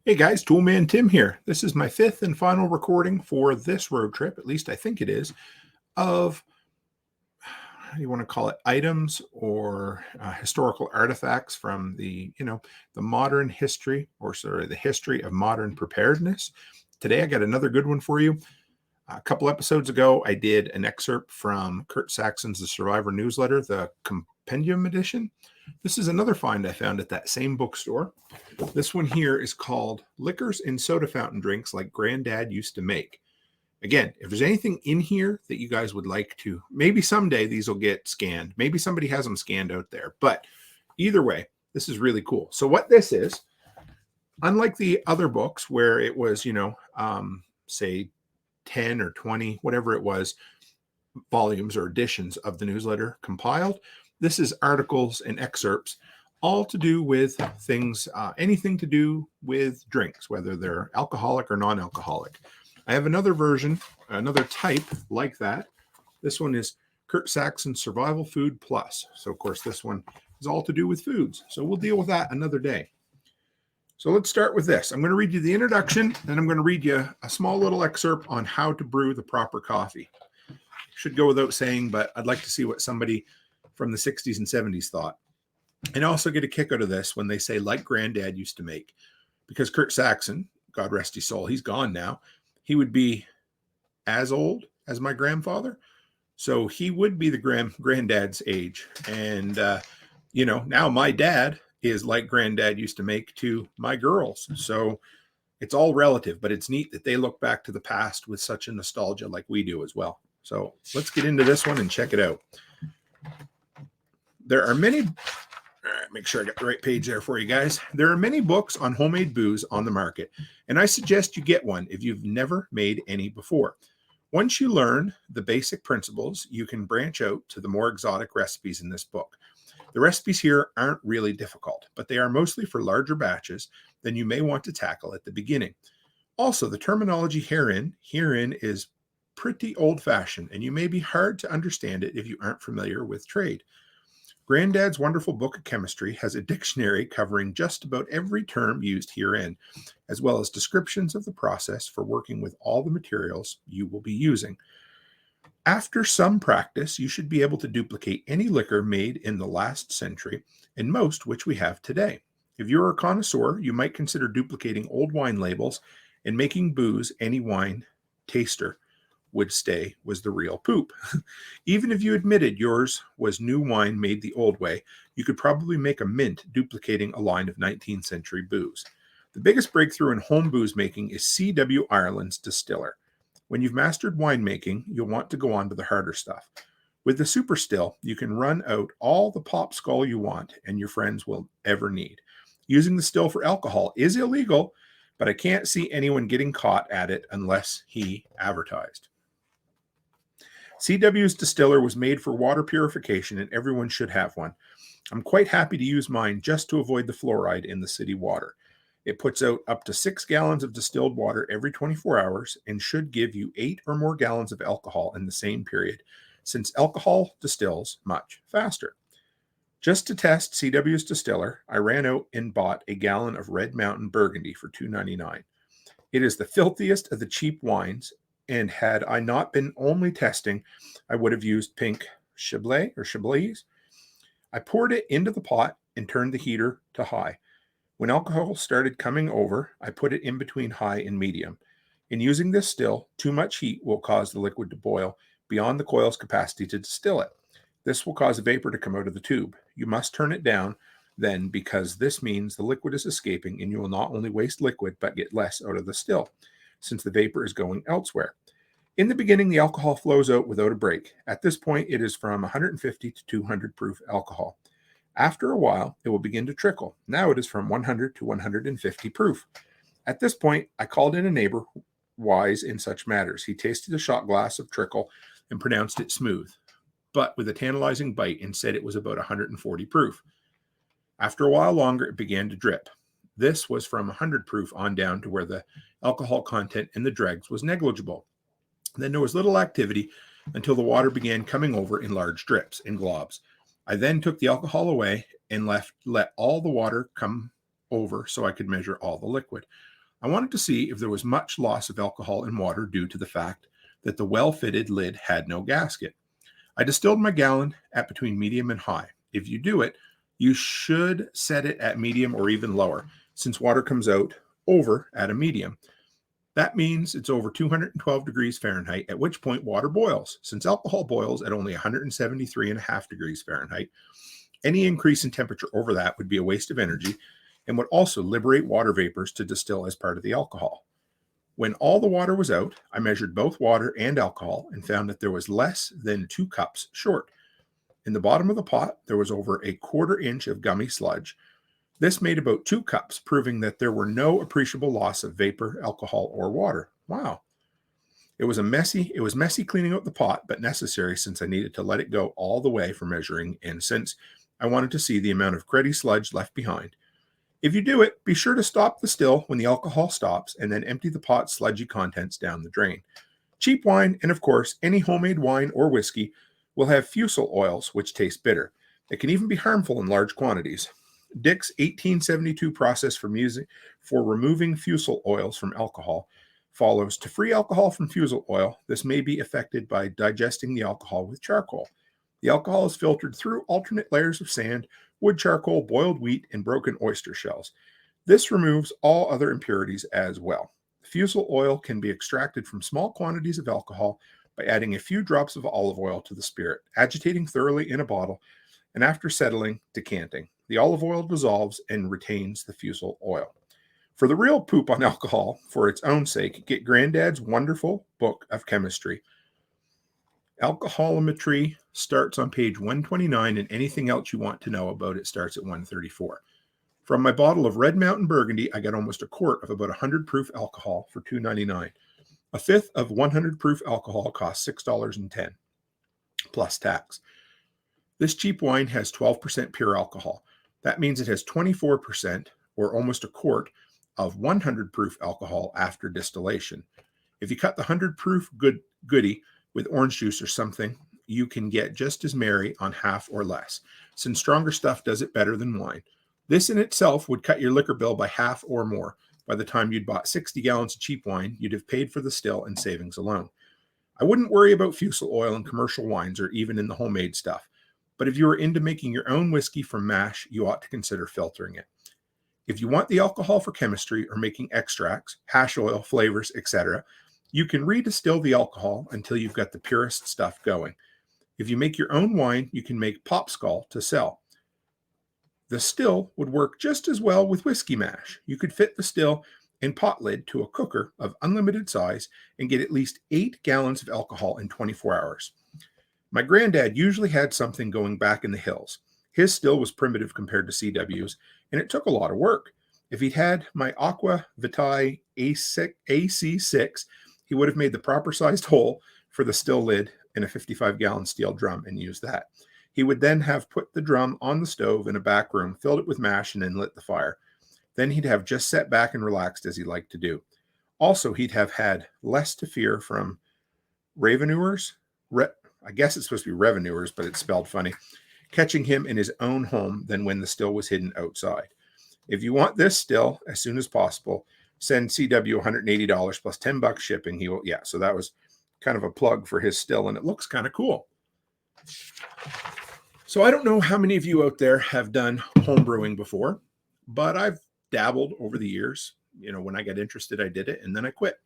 Hey guys, Toolman Tim here. This is my fifth and final recording for this road trip, at least I think it is, of, how do you want to call it, items or historical artifacts from the modern history, or sorry, the history of modern preparedness. Today I got another good one for you. A couple episodes ago, I did an excerpt from Kurt Saxon's The Survivor newsletter, the compendium edition. This is another find I found at that same bookstore. This one here is called Liquors and Soda Fountain Drinks Like Granddad Used to Make. Again, if there's anything in here that you guys would like to, maybe someday these will get scanned. Maybe somebody has them scanned out there. But either way, this is really cool. So what this is, unlike the other books where it was, say 10 or 20, whatever it was, volumes or editions of the newsletter compiled, this is articles and excerpts, all to do with things, anything to do with drinks, whether they're alcoholic or non-alcoholic. I have another version, another type like that. This one is Kurt Saxon Survival Food Plus. So, of course, this one is all to do with foods. So we'll deal with that another day. So let's start with this. I'm going to read you the introduction, then I'm going to read you a small little excerpt on how to brew the proper coffee. Should go without saying, but I'd like to see what somebody from the 60s and 70s thought. And I also get a kick out of this when they say, like Granddad used to make. Because Kurt Saxon, God rest his soul, he's gone now. He would be as old as my grandfather. So he would be the granddad's age. And, now my dad is like Granddad used to make to my girls. So it's all relative, but it's neat that they look back to the past with such a nostalgia like we do as well. So let's get into this one and check it out. There are many, make sure I got the right page there for you guys. There are many books on homemade booze on the market, and I suggest you get one if you've never made any before. Once you learn the basic principles, you can branch out to the more exotic recipes in this book. The recipes here aren't really difficult, but they are mostly for larger batches than you may want to tackle at the beginning. Also, the terminology herein is pretty old-fashioned, and you may be hard to understand it if you aren't familiar with trade. Granddad's Wonderful Book of Chemistry has a dictionary covering just about every term used herein, as well as descriptions of the process for working with all the materials you will be using. After some practice, you should be able to duplicate any liquor made in the last century, and most which we have today. If you're a connoisseur, you might consider duplicating old wine labels and making booze any wine taster would say was the real poop. Even if you admitted yours was new wine made the old way, you could probably make a mint duplicating a line of 19th century booze. The biggest breakthrough in home booze making is C.W. Ireland's distiller. When you've mastered winemaking, you'll want to go on to the harder stuff. With the Super Still, you can run out all the pop skull you want and your friends will ever need. Using the still for alcohol is illegal, but I can't see anyone getting caught at it unless he advertised. CW's distiller was made for water purification, and everyone should have one. I'm quite happy to use mine just to avoid the fluoride in the city water. It puts out up to 6 gallons of distilled water every 24 hours and should give you 8 or more gallons of alcohol in the same period, since alcohol distills much faster. Just to test CW's distiller, I ran out and bought a gallon of Red Mountain Burgundy for $2.99. It is the filthiest of the cheap wines, and had I not been only testing, I would have used pink Chablis. I poured it into the pot and turned the heater to high. When alcohol started coming over, I put it in between high and medium. In using this still, too much heat will cause the liquid to boil beyond the coil's capacity to distill it. This will cause a vapor to come out of the tube. You must turn it down then, because this means the liquid is escaping and you will not only waste liquid but get less out of the still, since the vapor is going elsewhere. In the beginning, the alcohol flows out without a break. At this point, it is from 150 to 200 proof alcohol. After a while, it will begin to trickle. Now it is from 100 to 150 proof. At this point, I called in a neighbor wise in such matters. He tasted a shot glass of trickle and pronounced it smooth, but with a tantalizing bite, and said it was about 140 proof. After a while longer, it began to drip. This was from 100 proof on down to where the alcohol content in the dregs was negligible. Then there was little activity until the water began coming over in large drips, in globs. I then took the alcohol away and let all the water come over so I could measure all the liquid. I wanted to see if there was much loss of alcohol in water due to the fact that the well-fitted lid had no gasket. I distilled my gallon at between medium and high. If you do it, you should set it at medium or even lower, since water comes out over at a medium. That means it's over 212 degrees Fahrenheit, at which point water boils. Since alcohol boils at only 173.5 degrees Fahrenheit, any increase in temperature over that would be a waste of energy and would also liberate water vapors to distill as part of the alcohol. When all the water was out, I measured both water and alcohol and found that there was less than 2 cups short. In the bottom of the pot, there was over a 1/4 inch of gummy sludge. This made about 2 cups, proving that there were no appreciable loss of vapor, alcohol, or water. Wow. It was messy cleaning out the pot, but necessary since I needed to let it go all the way for measuring and since I wanted to see the amount of cruddy sludge left behind. If you do it, be sure to stop the still when the alcohol stops and then empty the pot's sludgy contents down the drain. Cheap wine, and of course, any homemade wine or whiskey, will have fusel oils, which taste bitter. It can even be harmful in large quantities. Dick's 1872 process for removing fusel oils from alcohol follows. To free alcohol from fusel oil, this may be effected by digesting the alcohol with charcoal. The alcohol is filtered through alternate layers of sand, wood charcoal, boiled wheat, and broken oyster shells. This removes all other impurities as well. Fusel oil can be extracted from small quantities of alcohol by adding a few drops of olive oil to the spirit, agitating thoroughly in a bottle, and after settling, decanting. The olive oil dissolves and retains the fusel oil. For the real poop on alcohol, for its own sake, get Granddad's wonderful book of chemistry. Alcoholometry starts on page 129, and anything else you want to know about it starts at 134. From my bottle of Red Mountain Burgundy, I got almost a quart of about 100 proof alcohol for $2.99. A fifth of 100 proof alcohol costs $6.10, plus tax. This cheap wine has 12% pure alcohol. That means it has 24%, or almost a quart, of 100 proof alcohol after distillation. If you cut the 100 proof goodie with orange juice or something, you can get just as merry on half or less, since stronger stuff does it better than wine. This in itself would cut your liquor bill by half or more. By the time you'd bought 60 gallons of cheap wine, you'd have paid for the still and savings alone. I wouldn't worry about fusel oil in commercial wines or even in the homemade stuff. But if you are into making your own whiskey from mash, you ought to consider filtering it. If you want the alcohol for chemistry or making extracts, hash oil, flavors, etc., you can redistill the alcohol until you've got the purest stuff going. If you make your own wine, you can make popskull to sell. The still would work just as well with whiskey mash. You could fit the still and pot lid to a cooker of unlimited size and get at least 8 gallons of alcohol in 24 hours. My granddad usually had something going back in the hills. His still was primitive compared to CW's, and it took a lot of work. If he'd had my Aqua Vitae AC6, he would have made the proper sized hole for the still lid in a 55-gallon steel drum and used that. He would then have put the drum on the stove in a back room, filled it with mash, and then lit the fire. Then he'd have just sat back and relaxed as he liked to do. Also, he'd have had less to fear from raveneurs. I guess it's supposed to be revenuers, but it's spelled funny, catching him in his own home than when the still was hidden outside. If you want this still as soon as possible, send CW $180 plus $10 shipping. So that was kind of a plug for his still, and it looks kind of cool. So I don't know how many of you out there have done home brewing before, but I've dabbled over the years. When I got interested, I did it, and then I quit.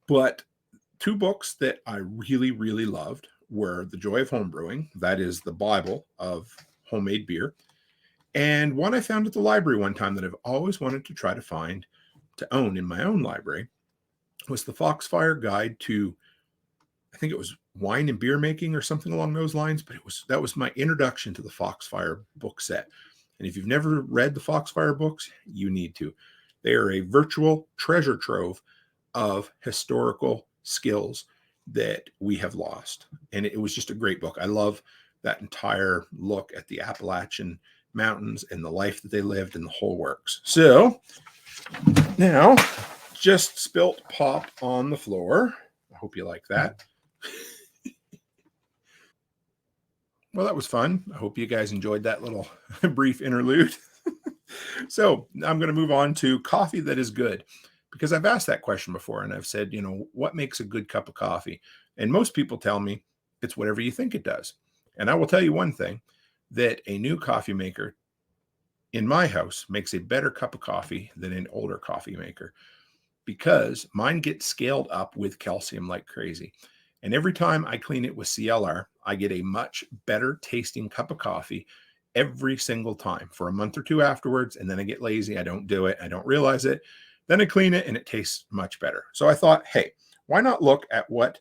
But 2 books that I really, really loved were The Joy of Homebrewing, that is the Bible of homemade beer, and one I found at the library one time that I've always wanted to try to own in my own library was the Foxfire Guide to, I think it was wine and beer making or something along those lines, but that was my introduction to the Foxfire book set. And if you've never read the Foxfire books, you need to. They are a virtual treasure trove of historical skills that we have lost. And it was just a great book. I love that entire look at the Appalachian Mountains and the life that they lived and the whole works. So now, just spilt pop on the floor. I hope you like that. Well, that was fun. I hope you guys enjoyed that little brief interlude. So I'm going to move on to coffee that is good, because I've asked that question before and I've said, what makes a good cup of coffee? And most people tell me it's whatever you think it does. And I will tell you one thing, that a new coffee maker in my house makes a better cup of coffee than an older coffee maker, because mine gets scaled up with calcium like crazy. And every time I clean it with CLR, I get a much better tasting cup of coffee every single time for a month or two afterwards. And then I get lazy. I don't do it. I don't realize it. Then I clean it and it tastes much better. So I thought, hey, why not look at what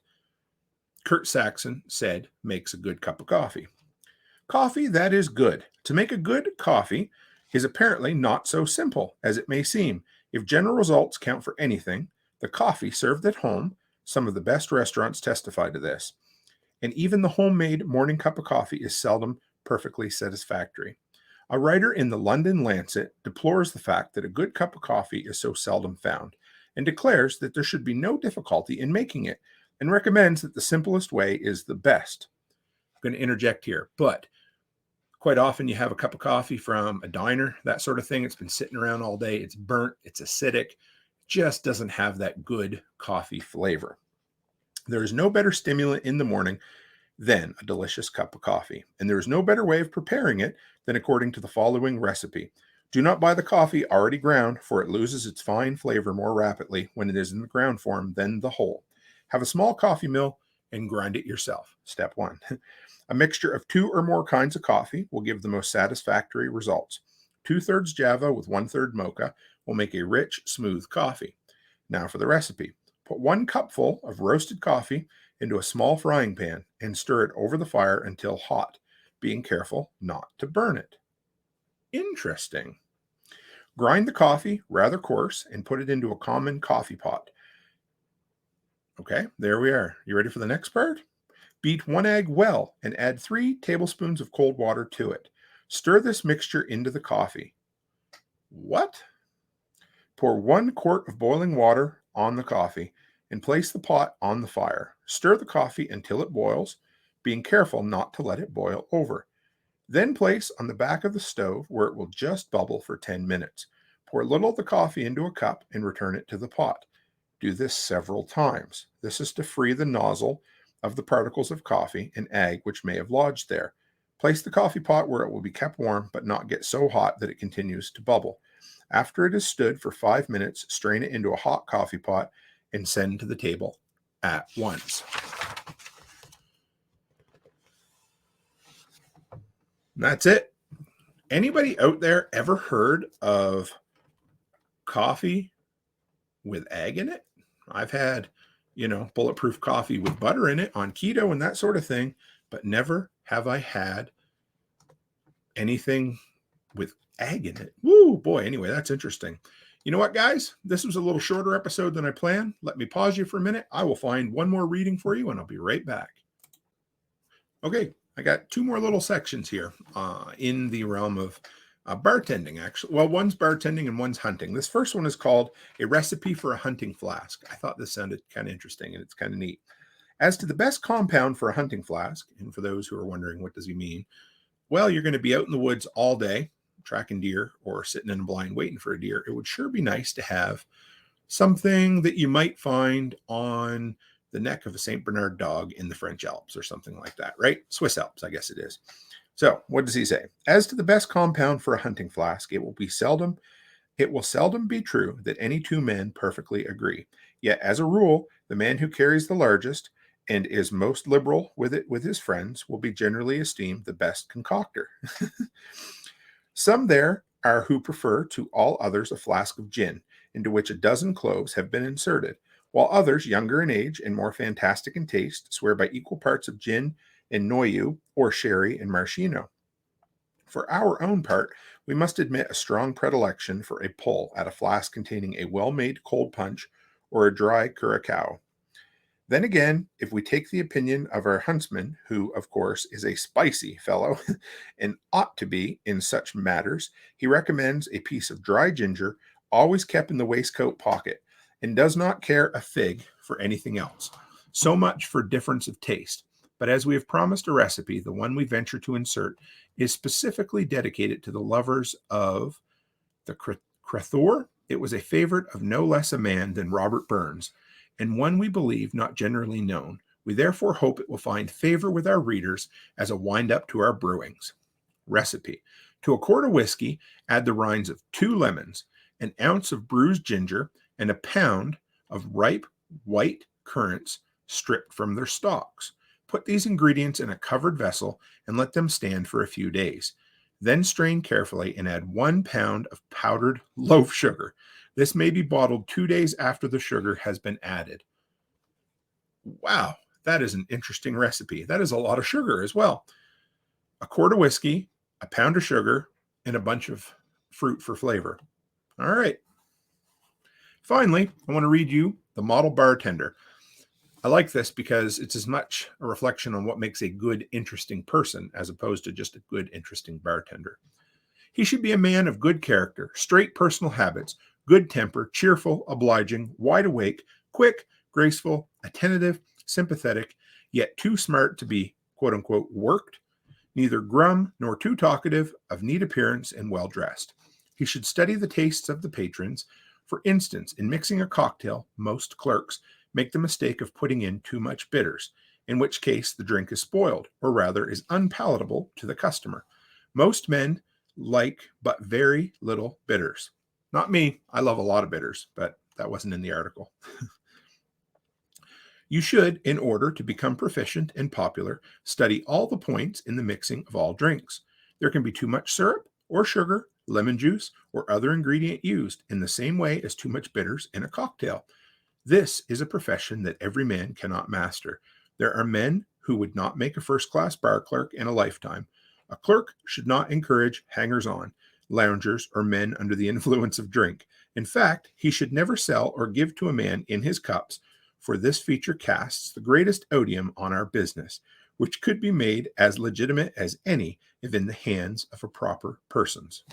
Kurt Saxon said makes a good cup of coffee? Coffee that is good. To make a good coffee is apparently not so simple as it may seem. If general results count for anything, the coffee served at home, some of the best restaurants testify to this. And even the homemade morning cup of coffee is seldom perfectly satisfactory. A writer in the London Lancet deplores the fact that a good cup of coffee is so seldom found, and declares that there should be no difficulty in making it, and recommends that the simplest way is the best. I'm going to interject here, but quite often you have a cup of coffee from a diner, that sort of thing. It's been sitting around all day. It's burnt. It's acidic. Just doesn't have that good coffee flavor. There is no better stimulant in the morning than a delicious cup of coffee. And there is no better way of preparing it than according to the following recipe. Do not buy the coffee already ground, for it loses its fine flavor more rapidly when it is in the ground form than the whole. Have a small coffee mill and grind it yourself. Step 1. A mixture of 2 or more kinds of coffee will give the most satisfactory results. 2/3 Java with 1/3 mocha will make a rich, smooth coffee. Now for the recipe. Put 1 cupful of roasted coffee into a small frying pan and stir it over the fire until hot, being careful not to burn it. Interesting. Grind the coffee rather coarse and put it into a common coffee pot. Okay, there we are. You ready for the next part? Beat 1 egg well and add 3 tablespoons of cold water to it. Stir this mixture into the coffee. What? Pour 1 quart of boiling water on the coffee and place the pot on the fire. Stir the coffee until it boils, being careful not to let it boil over. Then place on the back of the stove where it will just bubble for 10 minutes. Pour a little of the coffee into a cup and return it to the pot. Do this several times. This is to free the nozzle of the particles of coffee and egg which may have lodged there. Place the coffee pot where it will be kept warm but not get so hot that it continues to bubble. After it has stood for 5 minutes, strain it into a hot coffee pot and send to the table at once. That's it. Anybody out there ever heard of coffee with egg in it? I've had, bulletproof coffee with butter in it on keto and that sort of thing, but never have I had anything with egg in it. Woo, boy. Anyway, that's interesting. You know what, guys? This was a little shorter episode than I planned. Let me pause you for a minute. I will find one more reading for you and I'll be right back. Okay, I got 2 more little sections here in the realm of bartending, actually. Well, one's bartending and one's hunting. This first one is called A Recipe for a Hunting Flask. I thought this sounded kind of interesting and it's kind of neat. As to the best compound for a hunting flask, and for those who are wondering what does he mean, well, you're going to be out in the woods all day tracking deer or sitting in a blind waiting for a deer. It would sure be nice to have something that you might find on the neck of a St. Bernard dog in the French Alps or something like that, right? Swiss Alps, I guess it is. So what does he say? As to the best compound for a hunting flask, it will seldom be true that any 2 men perfectly agree. Yet as a rule, the man who carries the largest and is most liberal with it with his friends will be generally esteemed the best concoctor. Some there are who prefer to all others a flask of gin, into which a dozen cloves have been inserted, while others, younger in age and more fantastic in taste, swear by equal parts of gin and noyau, or sherry and maraschino. For our own part, we must admit a strong predilection for a pull at a flask containing a well-made cold punch or a dry curacao. Then again, if we take the opinion of our huntsman, who, of course, is a spicy fellow and ought to be in such matters, he recommends a piece of dry ginger, always kept in the waistcoat pocket, and does not care a fig for anything else. So much for difference of taste. But as we have promised a recipe, the one we venture to insert is specifically dedicated to the lovers of The Crathor, it was a favorite of no less a man than Robert Burns, and one we believe not generally known. We therefore hope it will find favor with our readers as a wind-up to our brewings. Recipe. To a quart of whiskey, add the rinds of 2 lemons, an ounce of bruised ginger, and a pound of ripe white currants stripped from their stalks. Put these ingredients in a covered vessel and let them stand for a few days. Then strain carefully and add 1 pound of powdered loaf sugar. This may be bottled 2 days after the sugar has been added. Wow, that is an interesting recipe. That is a lot of sugar as well. A quart of whiskey, a pound of sugar, and a bunch of fruit for flavor. All right. Finally, I want to read you the model bartender. I like this because it's as much a reflection on what makes a good, interesting person as opposed to just a good, interesting bartender. He should be a man of good character, straight personal habits, good temper, cheerful, obliging, wide awake, quick, graceful, attentive, sympathetic, yet too smart to be, quote unquote, worked, neither grum nor too talkative, of neat appearance and well dressed. He should study the tastes of the patrons. For instance, in mixing a cocktail, most clerks make the mistake of putting in too much bitters, in which case the drink is spoiled, or rather is unpalatable to the customer. Most men like but very little bitters. Not me. I love a lot of bitters, but that wasn't in the article. You should, in order to become proficient and popular, study all the points in the mixing of all drinks. There can be too much syrup or sugar, lemon juice, or other ingredient used in the same way as too much bitters in a cocktail. This is a profession that every man cannot master. There are men who would not make a first-class bar clerk in a lifetime. A clerk should not encourage hangers-on, loungers, or men under the influence of drink. In fact, he should never sell or give to a man in his cups, for this feature casts the greatest odium on our business, which could be made as legitimate as any if in the hands of a proper persons.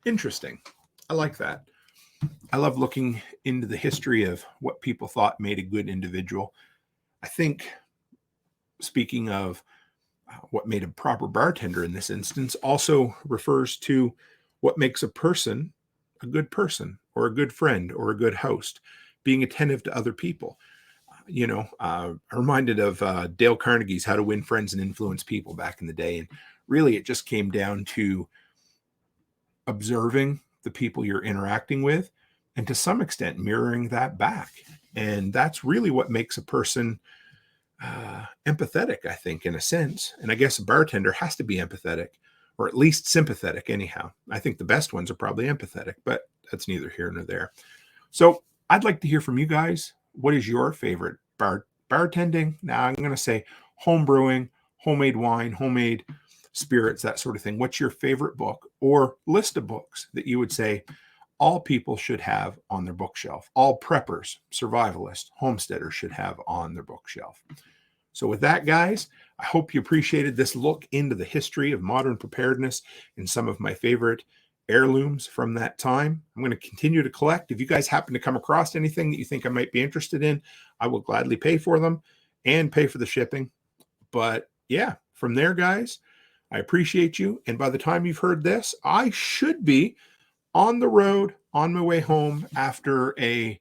Interesting. I like that. I love looking into the history of what people thought made a good individual. I think, speaking of what made a proper bartender in this instance, also refers to what makes a person, or a good friend, or a good host, being attentive to other people. I'm reminded of Dale Carnegie's How to Win Friends and Influence People back in the day. And really, it just came down to observing the people you're interacting with, and to some extent mirroring that back. And that's really what makes a person empathetic, I think, in a sense. And I guess a bartender has to be empathetic, or at least sympathetic anyhow. I think the best ones are probably empathetic, but that's neither here nor there. So I'd like to hear from you guys. What is your favorite bartending? Now I'm going to say home brewing, homemade wine, homemade spirits, that sort of thing. What's your favorite book or list of books that you would say all people should have on their bookshelf? All preppers, survivalists, homesteaders should have on their bookshelf. So with that, guys, I hope you appreciated this look into the history of modern preparedness and some of my favorite heirlooms from that time. I'm going to continue to collect. If you guys happen to come across anything that you think I might be interested in, I will gladly pay for them and pay for the shipping. But yeah, from there, guys, I appreciate you. And by the time you've heard this, I should be on the road on my way home after a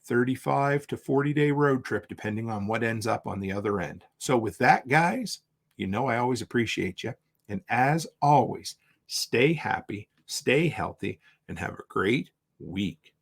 35 to 40-day road trip, depending on what ends up on the other end. So with that, guys, I always appreciate you. And as always, stay happy, stay healthy, and have a great week.